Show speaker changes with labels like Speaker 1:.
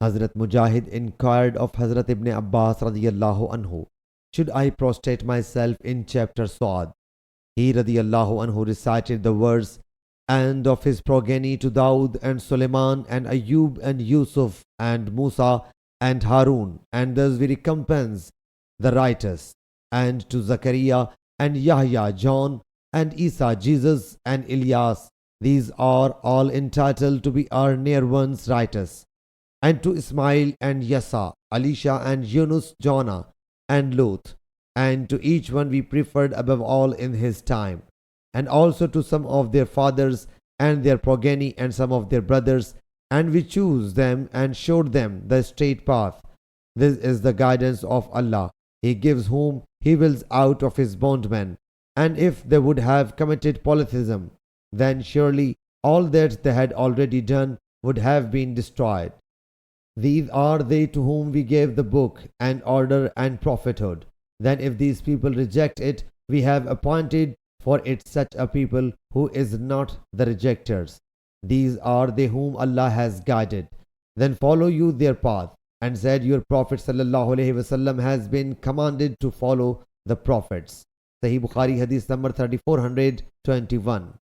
Speaker 1: Hazrat Mujahid inquired of Hazrat Ibn Abbas radiyallahu anhu, should I prostrate myself in chapter Sa'ad? He radiyallahu anhu recited the verse, and of his progeny to Daud and Suleiman and Ayub and Yusuf and Musa and Harun, and thus we recompense the righteous, and to Zachariah and Yahya, John and Isa, Jesus and Ilyas, these are all entitled to be our near ones righteous, and to Ismail and Yasa, Elisha and Yunus, Jonah and Lut, and to each one we preferred above all in his time, and also to some of their fathers and their progeny and some of their brothers, and we choose them and showed them the straight path. This is the guidance of Allah. He gives whom He wills out of His bondmen. And if they would have committed polytheism, then surely all that they had already done would have been destroyed. These are they to whom we gave the book and order and prophethood. Then if these people reject it, we have appointed for it such a people who is not the rejectors. These are they whom Allah has guided. Then follow you their path, and said, your Prophet ﷺ has been commanded to follow the prophets. Sahih Bukhari Hadith number 3421.